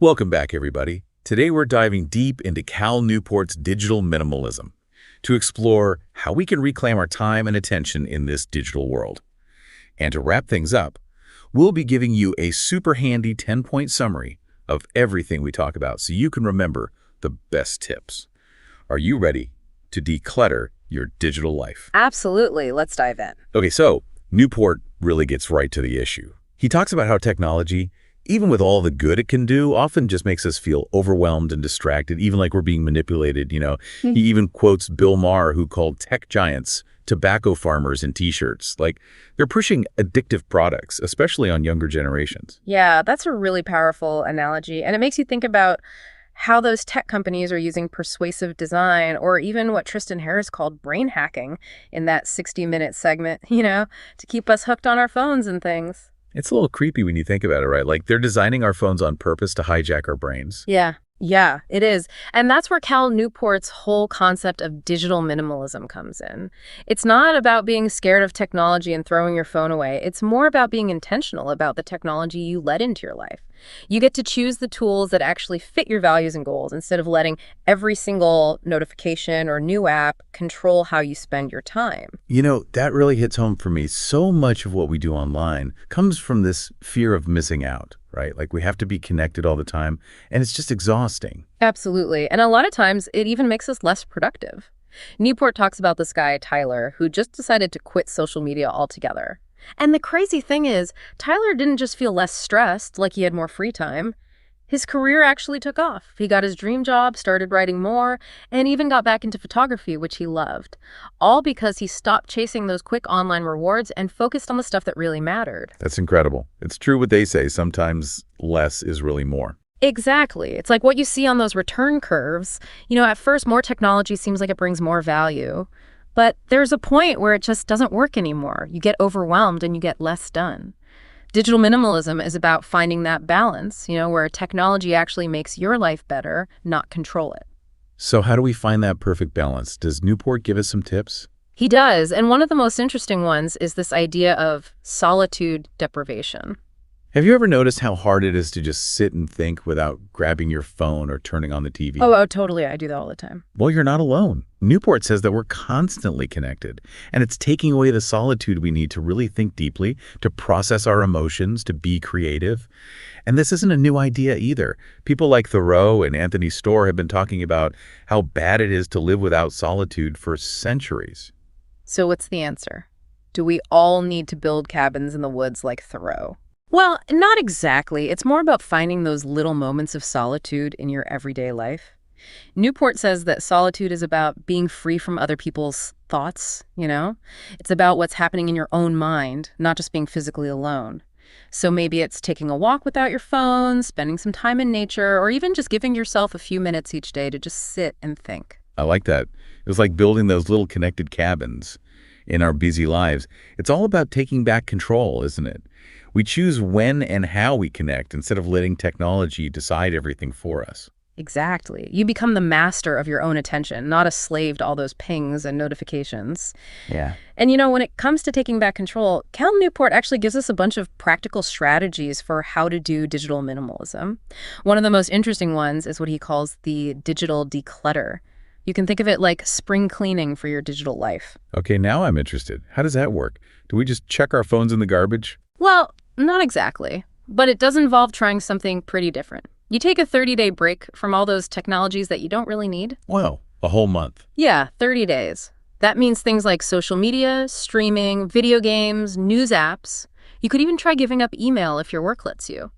Welcome back, everybody. Today we're diving deep into Cal Newport's digital minimalism to explore how we can reclaim our time and attention in this digital world. And to wrap things up, we'll be giving you a super handy 10-point summary of everything we talk about so you can remember the best tips. Are you ready to declutter your digital life? Absolutely. Let's dive in. Okay, so Newport really gets right to the issue. He talks about how technology, even with all the good it can do, often just makes us feel overwhelmed and distracted, even like we're being manipulated. He even quotes Bill Maher, who called tech giants tobacco farmers in T-shirts. Like, they're pushing addictive products, especially on younger generations. Yeah, that's a really powerful analogy. And it makes you think about how those tech companies are using persuasive design, or even what Tristan Harris called brain hacking in that 60-minute segment, to keep us hooked on our phones and things. It's a little creepy when you think about it, right? Like, they're designing our phones on purpose to hijack our brains. Yeah, it is. And that's where Cal Newport's whole concept of digital minimalism comes in. It's not about being scared of technology and throwing your phone away. It's more about being intentional about the technology you let into your life. You get to choose the tools that actually fit your values and goals instead of letting every single notification or new app control how you spend your time. That really hits home for me. So much of what we do online comes from this fear of missing out, right? Like, we have to be connected all the time, and it's just exhausting. Absolutely. And a lot of times, it even makes us less productive. Newport talks about this guy, Tyler, who just decided to quit social media altogether. And the crazy thing is, Tyler didn't just feel less stressed, like he had more free time. His career actually took off. He got his dream job, started writing more, and even got back into photography, which he loved. All because he stopped chasing those quick online rewards and focused on the stuff that really mattered. That's incredible. It's true what they say. Sometimes less is really more. Exactly. It's like what you see on those return curves. At first, more technology seems like it brings more value. But there's a point where it just doesn't work anymore. You get overwhelmed and you get less done. Digital minimalism is about finding that balance, where technology actually makes your life better, not control it. So how do we find that perfect balance? Does Newport give us some tips? He does, and one of the most interesting ones is this idea of solitude deprivation. Have you ever noticed how hard it is to just sit and think without grabbing your phone or turning on the TV? Oh, totally. I do that all the time. Well, you're not alone. Newport says that we're constantly connected, and it's taking away the solitude we need to really think deeply, to process our emotions, to be creative. And this isn't a new idea either. People like Thoreau and Anthony Storr have been talking about how bad it is to live without solitude for centuries. So what's the answer? Do we all need to build cabins in the woods like Thoreau? Well, not exactly. It's more about finding those little moments of solitude in your everyday life. Newport says that solitude is about being free from other people's thoughts, It's about what's happening in your own mind, not just being physically alone. So maybe it's taking a walk without your phone, spending some time in nature, or even just giving yourself a few minutes each day to just sit and think. I like that. It was like building those little connected cabins in our busy lives. It's all about taking back control, isn't it? We choose when and how we connect instead of letting technology decide everything for us. Exactly. You become the master of your own attention, not a slave to all those pings and notifications. Yeah. And when it comes to taking back control, Cal Newport actually gives us a bunch of practical strategies for how to do digital minimalism. One of the most interesting ones is what he calls the digital declutter. You can think of it like spring cleaning for your digital life. Okay, now I'm interested. How does that work? Do we just check our phones in the garbage? Well, not exactly, but it does involve trying something pretty different. You take a 30-day break from all those technologies that you don't really need. Well, a whole month. Yeah, 30 days. That means things like social media, streaming, video games, news apps. You could even try giving up email if your work lets you.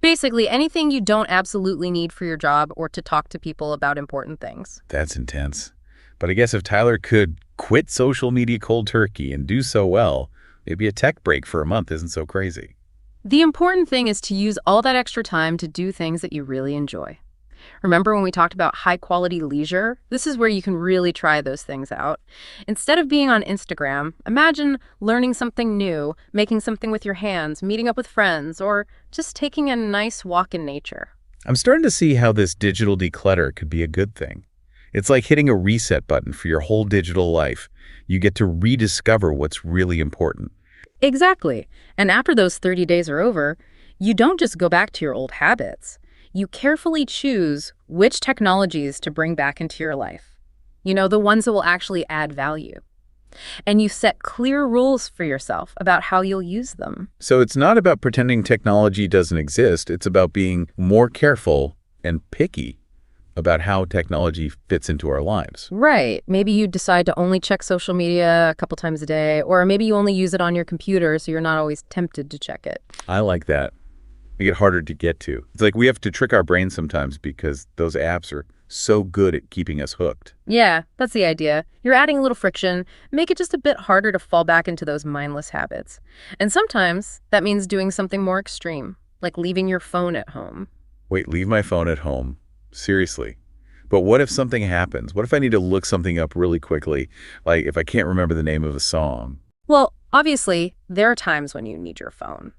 Basically, anything you don't absolutely need for your job or to talk to people about important things. That's intense. But I guess if Tyler could quit social media cold turkey and do so well, maybe a tech break for a month isn't so crazy. The important thing is to use all that extra time to do things that you really enjoy. Remember when we talked about high-quality leisure? This is where you can really try those things out. Instead of being on Instagram, imagine learning something new, making something with your hands, meeting up with friends, or just taking a nice walk in nature. I'm starting to see how this digital declutter could be a good thing. It's like hitting a reset button for your whole digital life. You get to rediscover what's really important. Exactly. And after those 30 days are over, you don't just go back to your old habits. You carefully choose which technologies to bring back into your life. The ones that will actually add value. And you set clear rules for yourself about how you'll use them. So it's not about pretending technology doesn't exist. It's about being more careful and picky about how technology fits into our lives. Right. Maybe you decide to only check social media a couple times a day, or maybe you only use it on your computer so you're not always tempted to check it. I like that. Make it harder to get to. It's like we have to trick our brains sometimes because those apps are so good at keeping us hooked. Yeah, that's the idea. You're adding a little friction, make it just a bit harder to fall back into those mindless habits. And sometimes that means doing something more extreme, like leaving your phone at home. Wait, leave my phone at home? Seriously? But what if something happens? What if I need to look something up really quickly? Like if I can't remember the name of a song? Well, obviously, there are times when you need your phone.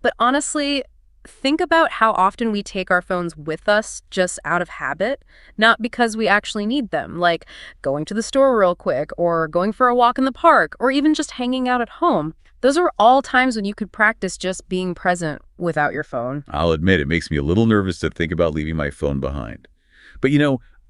But honestly, think about how often we take our phones with us just out of habit, not because we actually need them, like going to the store real quick, or going for a walk in the park, or even just hanging out at home. Those are all times when you could practice just being present without your phone. I'll admit it makes me a little nervous to think about leaving my phone behind. But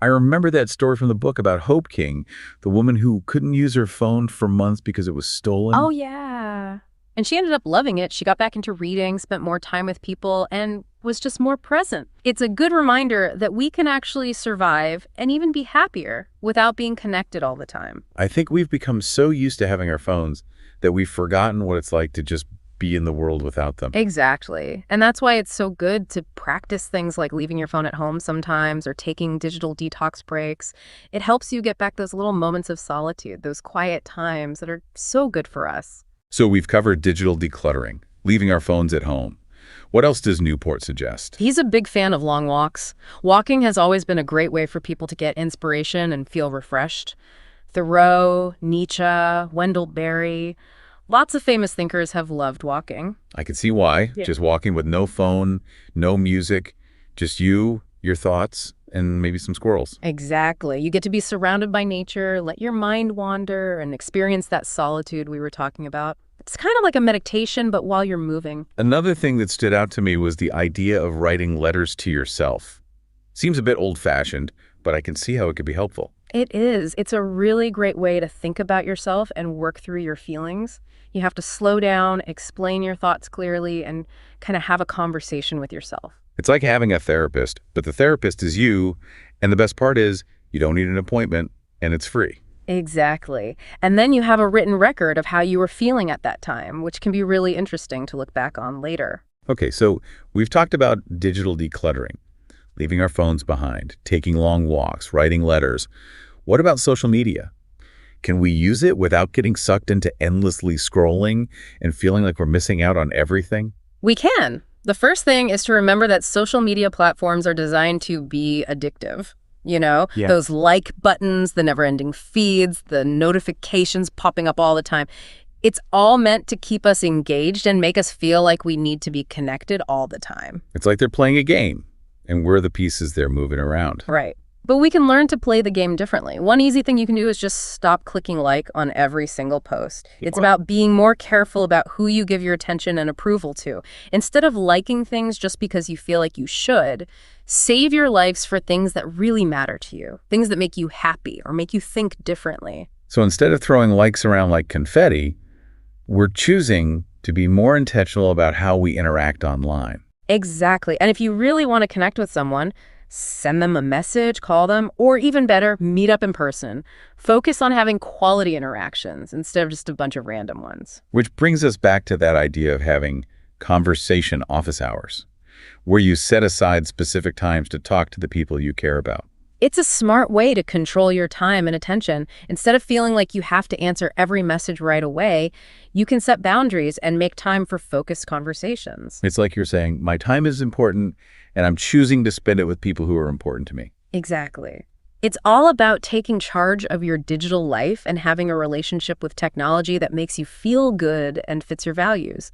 I remember that story from the book about Hope King, the woman who couldn't use her phone for months because it was stolen. Oh, yeah. And she ended up loving it. She got back into reading, spent more time with people, and was just more present. It's a good reminder that we can actually survive and even be happier without being connected all the time. I think we've become so used to having our phones that we've forgotten what it's like to just be in the world without them. Exactly. And that's why it's so good to practice things like leaving your phone at home sometimes or taking digital detox breaks. It helps you get back those little moments of solitude, those quiet times that are so good for us. So we've covered digital decluttering, leaving our phones at home. What else does Newport suggest? He's a big fan of long walks. Walking has always been a great way for people to get inspiration and feel refreshed. Thoreau, Nietzsche, Wendell Berry, lots of famous thinkers have loved walking. I can see why. Yeah. Just walking with no phone, no music, just you, your thoughts, and maybe some squirrels. Exactly. You get to be surrounded by nature, let your mind wander, and experience that solitude we were talking about. It's kind of like a meditation, but while you're moving. Another thing that stood out to me was the idea of writing letters to yourself. Seems a bit old-fashioned, but I can see how it could be helpful. It is. It's a really great way to think about yourself and work through your feelings. You have to slow down, explain your thoughts clearly, and kind of have a conversation with yourself. It's like having a therapist, but the therapist is you, and the best part is you don't need an appointment, and it's free. Exactly. And then you have a written record of how you were feeling at that time, which can be really interesting to look back on later. Okay, so we've talked about digital decluttering, leaving our phones behind, taking long walks, writing letters. What about social media? Can we use it without getting sucked into endlessly scrolling and feeling like we're missing out on everything? We can. The first thing is to remember that social media platforms are designed to be addictive. Yeah. Those like buttons, the never-ending feeds, the notifications popping up all the time. It's all meant to keep us engaged and make us feel like we need to be connected all the time. It's like they're playing a game, and we're the pieces they're moving around. Right. But we can learn to play the game differently. One easy thing you can do is just stop clicking like on every single post. It's about being more careful about who you give your attention and approval to. Instead of liking things just because you feel like you should, save your likes for things that really matter to you, things that make you happy or make you think differently. So instead of throwing likes around like confetti, we're choosing to be more intentional about how we interact online. Exactly. And if you really want to connect with someone, send them a message, call them, or even better, meet up in person. Focus on having quality interactions instead of just a bunch of random ones. Which brings us back to that idea of having conversation office hours, where you set aside specific times to talk to the people you care about. It's a smart way to control your time and attention. Instead of feeling like you have to answer every message right away, you can set boundaries and make time for focused conversations. It's like you're saying, my time is important, and I'm choosing to spend it with people who are important to me. Exactly. It's all about taking charge of your digital life and having a relationship with technology that makes you feel good and fits your values.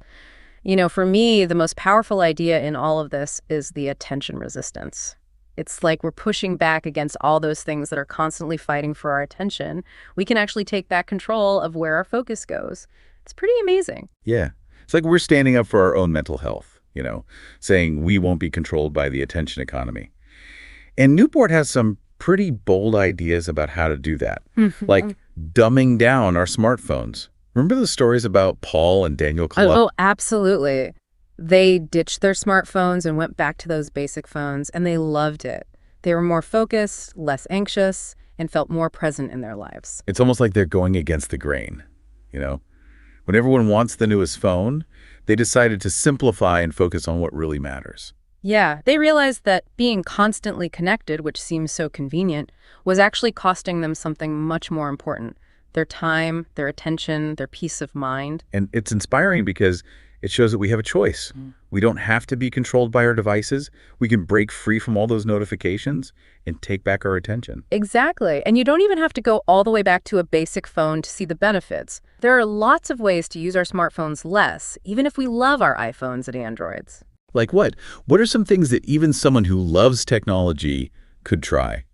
For me, the most powerful idea in all of this is the attention resistance. It's like we're pushing back against all those things that are constantly fighting for our attention. We can actually take back control of where our focus goes. It's pretty amazing. Yeah. It's like we're standing up for our own mental health. saying we won't be controlled by the attention economy. And Newport has some pretty bold ideas about how to do that, like dumbing down our smartphones. Remember the stories about Paul and Daniel Club? Oh, absolutely. They ditched their smartphones and went back to those basic phones, and they loved it. They were more focused, less anxious, and felt more present in their lives. It's almost like they're going against the grain, you know? When everyone wants the newest phone, they decided to simplify and focus on what really matters. Yeah, they realized that being constantly connected, which seems so convenient, was actually costing them something much more important: their time, their attention, their peace of mind. And it's inspiring because it shows that we have a choice. We don't have to be controlled by our devices. We can break free from all those notifications and take back our attention. Exactly. And you don't even have to go all the way back to a basic phone to see the benefits. There are lots of ways to use our smartphones less, even if we love our iPhones and Androids. Like what? What are some things that even someone who loves technology could try?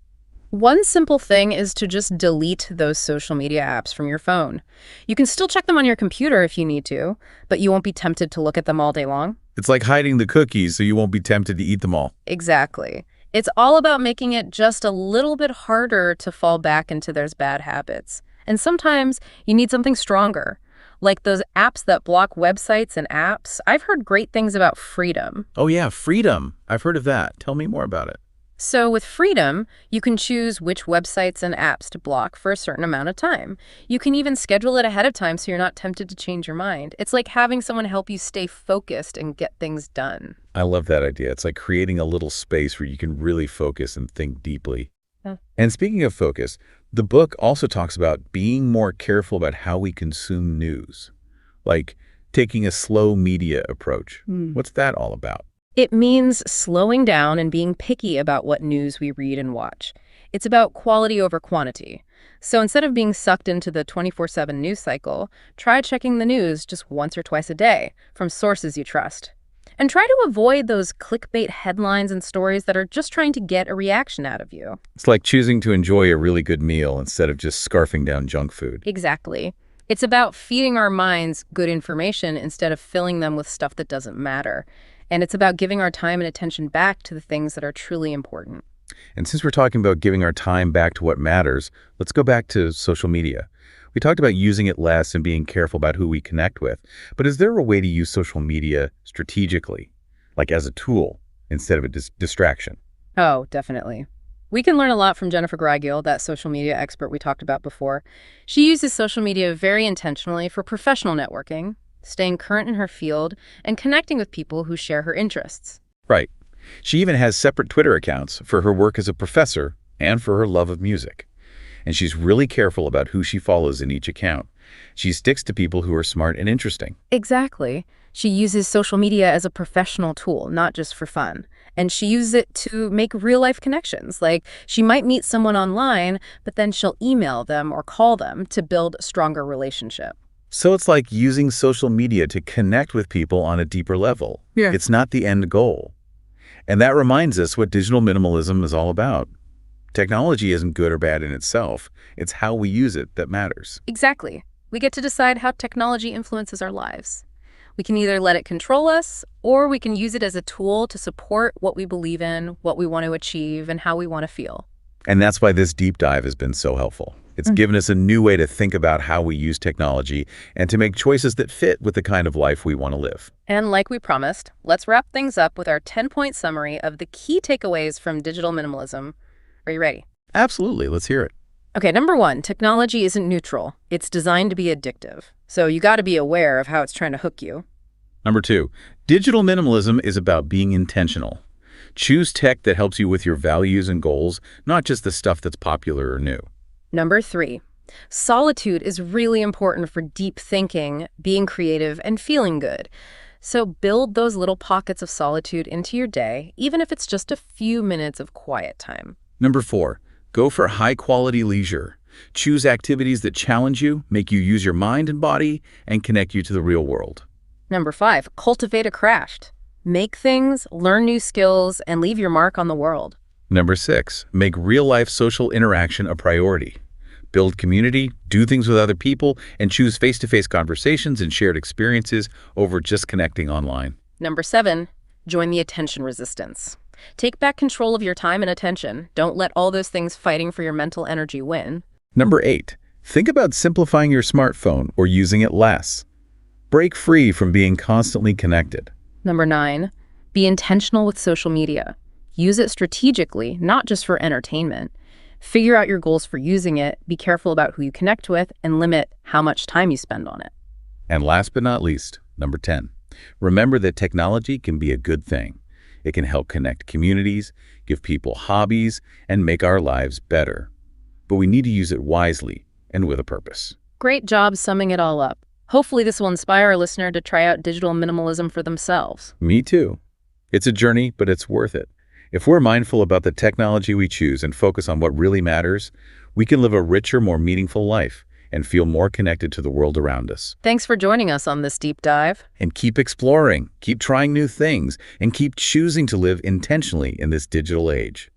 One simple thing is to just delete those social media apps from your phone. You can still check them on your computer if you need to, but you won't be tempted to look at them all day long. It's like hiding the cookies so you won't be tempted to eat them all. Exactly. It's all about making it just a little bit harder to fall back into those bad habits. And sometimes you need something stronger, like those apps that block websites and apps. I've heard great things about Freedom. Oh yeah, Freedom. I've heard of that. Tell me more about it. So with Freedom, you can choose which websites and apps to block for a certain amount of time. You can even schedule it ahead of time so you're not tempted to change your mind. It's like having someone help you stay focused and get things done. I love that idea. It's like creating a little space where you can really focus and think deeply. Yeah. And speaking of focus, the book also talks about being more careful about how we consume news, like taking a slow media approach. What's that all about? It means slowing down and being picky about what news we read and watch. It's about quality over quantity. So instead of being sucked into the 24/7 news cycle, try checking the news just once or twice a day from sources you trust. And try to avoid those clickbait headlines and stories that are just trying to get a reaction out of you. It's like choosing to enjoy a really good meal instead of just scarfing down junk food. Exactly. It's about feeding our minds good information instead of filling them with stuff that doesn't matter. And it's about giving our time and attention back to the things that are truly important. And since we're talking about giving our time back to what matters, let's go back to social media. We talked about using it less and being careful about who we connect with. But is there a way to use social media strategically, like as a tool, instead of a distraction? Oh, definitely. We can learn a lot from Jennifer Greigel, that social media expert we talked about before. She uses social media very intentionally for professional networking, staying current in her field, and connecting with people who share her interests. Right. She even has separate Twitter accounts for her work as a professor and for her love of music. And she's really careful about who she follows in each account. She sticks to people who are smart and interesting. Exactly. She uses social media as a professional tool, not just for fun. And she uses it to make real-life connections. Like, she might meet someone online, but then she'll email them or call them to build a stronger relationship. So it's like using social media to connect with people on a deeper level. Yeah. It's not the end goal. And that reminds us what digital minimalism is all about. Technology isn't good or bad in itself. It's how we use it that matters. Exactly. We get to decide how technology influences our lives. We can either let it control us, or we can use it as a tool to support what we believe in, what we want to achieve, and how we want to feel. And that's why this deep dive has been so helpful. It's given us a new way to think about how we use technology and to make choices that fit with the kind of life we want to live. And like we promised, let's wrap things up with our 10-point summary of the key takeaways from digital minimalism. Are you ready? Absolutely. Let's hear it. Okay, number one, technology isn't neutral. It's designed to be addictive. So you got to be aware of how it's trying to hook you. Number two, digital minimalism is about being intentional. Choose tech that helps you with your values and goals, not just the stuff that's popular or new. Number three, solitude is really important for deep thinking, being creative, and feeling good. So build those little pockets of solitude into your day, even if it's just a few minutes of quiet time. Number four, go for high-quality leisure. Choose activities that challenge you, make you use your mind and body, and connect you to the real world. Number five, cultivate a craft. Make things, learn new skills, and leave your mark on the world. Number six, make real-life social interaction a priority. Build community, do things with other people, and choose face-to-face conversations and shared experiences over just connecting online. Number 7, join the attention resistance. Take back control of your time and attention. Don't let all those things fighting for your mental energy win. Number 8, think about simplifying your smartphone or using it less. Break free from being constantly connected. Number 9, be intentional with social media. Use it strategically, not just for entertainment. Figure out your goals for using it, be careful about who you connect with, and limit how much time you spend on it. And last but not least, number 10, remember that technology can be a good thing. It can help connect communities, give people hobbies, and make our lives better. But we need to use it wisely and with a purpose. Great job summing it all up. Hopefully this will inspire a listener to try out digital minimalism for themselves. Me too. It's a journey, but it's worth it. If we're mindful about the technology we choose and focus on what really matters, we can live a richer, more meaningful life and feel more connected to the world around us. Thanks for joining us on this deep dive. And keep exploring, keep trying new things, and keep choosing to live intentionally in this digital age.